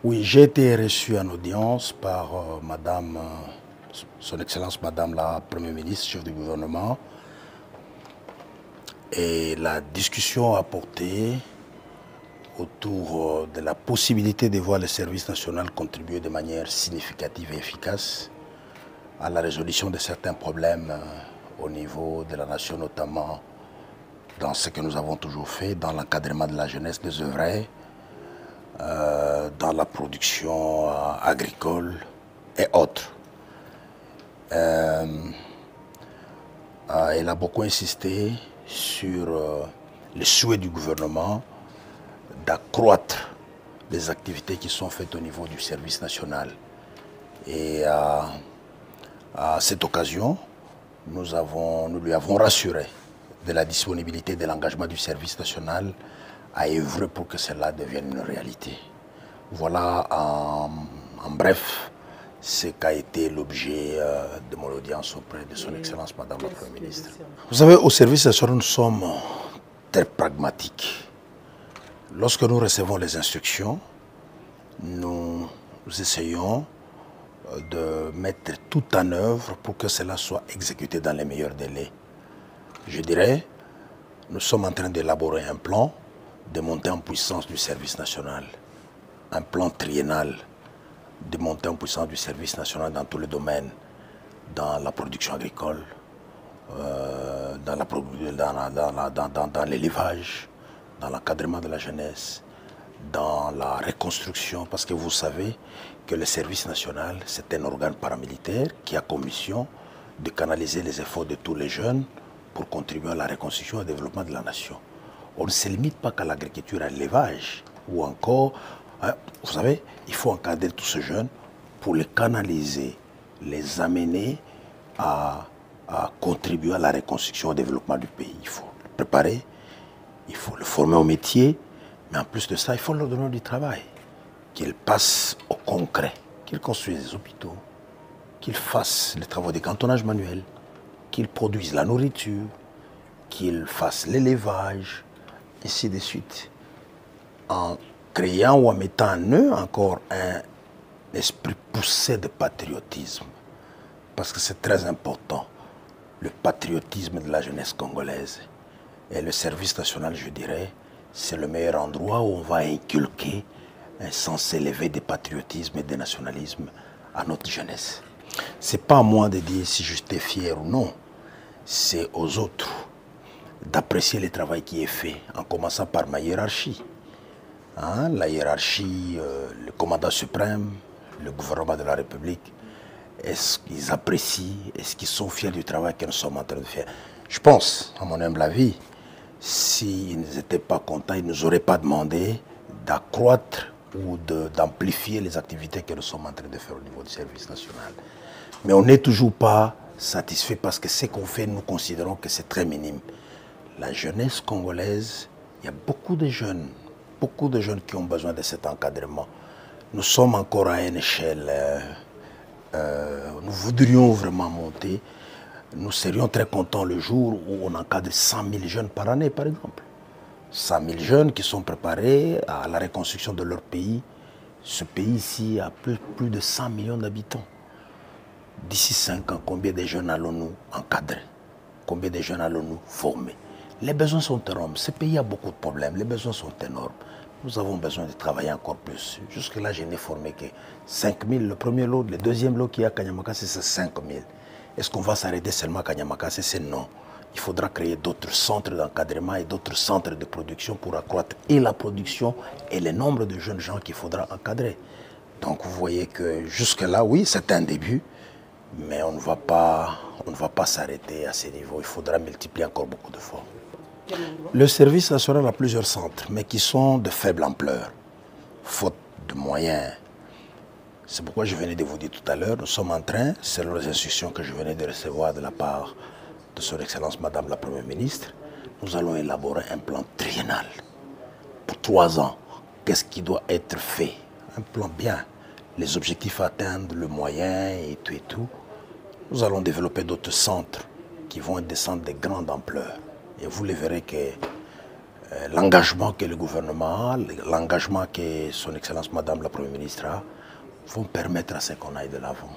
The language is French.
Oui, j'ai été reçu en audience par Son Excellence Madame la Première ministre, chef du gouvernement, et la discussion a porté autour de la possibilité de voir le service national contribuer de manière significative et efficace à la résolution de certains problèmes au niveau de la nation, notamment dans ce que nous avons toujours fait, dans l'encadrement de la jeunesse des œuvrés, dans la production agricole et autres. Elle a beaucoup insisté sur le souhait du gouvernement d'accroître les activités qui sont faites au niveau du service national. Et à cette occasion, nous lui avons rassuré de la disponibilité et de l'engagement du service national à œuvrer pour que cela devienne une réalité. Voilà en bref ce qu'a été l'objet de mon audience auprès de Son Excellence Madame la Première ministre. Vous savez, au service national, nous sommes très pragmatiques. Lorsque nous recevons les instructions, nous essayons de mettre tout en œuvre pour que cela soit exécuté dans les meilleurs délais. Je dirais, nous sommes en train d'élaborer un plan de montée en puissance du service national, un plan triennal de montée en puissance du service national dans tous les domaines, dans la production agricole, dans l'élevage, dans l'encadrement de la jeunesse, dans la reconstruction, parce que vous savez que le service national, c'est un organe paramilitaire qui a comme mission de canaliser les efforts de tous les jeunes pour contribuer à la reconstruction et au développement de la nation. On ne se limite pas qu'à l'agriculture, à l'élevage, ou encore, vous savez, il faut encadrer tous ces jeunes pour les canaliser, les amener à contribuer à la reconstruction et au développement du pays. Il faut le préparer, il faut le former au métier, mais en plus de ça, il faut leur donner du travail. Qu'ils passent au concret, qu'ils construisent des hôpitaux, qu'ils fassent les travaux de cantonnage manuel, qu'ils produisent la nourriture, qu'ils fassent l'élevage, ainsi de suite. En créant ou en mettant en eux encore un esprit poussé de patriotisme. Parce que c'est très important, le patriotisme de la jeunesse congolaise. Et le service national, je dirais, c'est le meilleur endroit où on va inculquer un sens élevé de patriotisme et de nationalisme à notre jeunesse. Ce n'est pas à moi de dire si j'étais fier ou non, c'est aux autres d'apprécier le travail qui est fait, en commençant par ma hiérarchie. Hein, la hiérarchie, le commandant suprême, le gouvernement de la République, est-ce qu'ils apprécient, est-ce qu'ils sont fiers du travail que nous sommes en train de faire? Je pense, à mon humble avis, s'ils n'étaient pas contents, ils ne nous auraient pas demandé d'accroître ou d'amplifier les activités que nous sommes en train de faire au niveau du service national. Mais on n'est toujours pas satisfait parce que ce qu'on fait, nous considérons que c'est très minime. La jeunesse congolaise, il y a beaucoup de jeunes qui ont besoin de cet encadrement. Nous sommes encore à une échelle, nous voudrions vraiment monter. Nous serions très contents le jour où on encadre 100 000 jeunes par année, par exemple. 100 000 jeunes qui sont préparés à la reconstruction de leur pays. Ce pays ici a plus de 100 millions d'habitants. D'ici 5 ans, combien de jeunes allons-nous encadrer? Combien de jeunes allons-nous former? Les besoins sont énormes. Ce pays a beaucoup de problèmes. Les besoins sont énormes. Nous avons besoin de travailler encore plus. Jusque-là, je n'ai formé que 5 000. Le premier lot, le deuxième lot qui est à Kanyamakassé, c'est 5 000. Est-ce qu'on va s'arrêter seulement à Kanyamakassé? C'est non. Il faudra créer d'autres centres d'encadrement et d'autres centres de production pour accroître et la production et le nombre de jeunes gens qu'il faudra encadrer. Donc vous voyez que jusque-là, oui, c'est un début, mais on ne va pas s'arrêter à ce niveau. Il faudra multiplier encore beaucoup d'efforts. Le service national a plusieurs centres, mais qui sont de faible ampleur, faute de moyens. C'est pourquoi je venais de vous dire tout à l'heure, nous sommes en train, selon les instructions que je venais de recevoir de la part de Son Excellence Madame la Première ministre, nous allons élaborer un plan triennal pour 3 ans. Qu'est-ce qui doit être fait? Un plan bien, les objectifs à atteindre, le moyen et tout et tout. Nous allons développer d'autres centres qui vont être des centres de grande ampleur. Et vous le verrez que l'engagement que le gouvernement, l'engagement que son Excellence Madame la Première ministre a, vont permettre à ce qu'on aille de l'avant.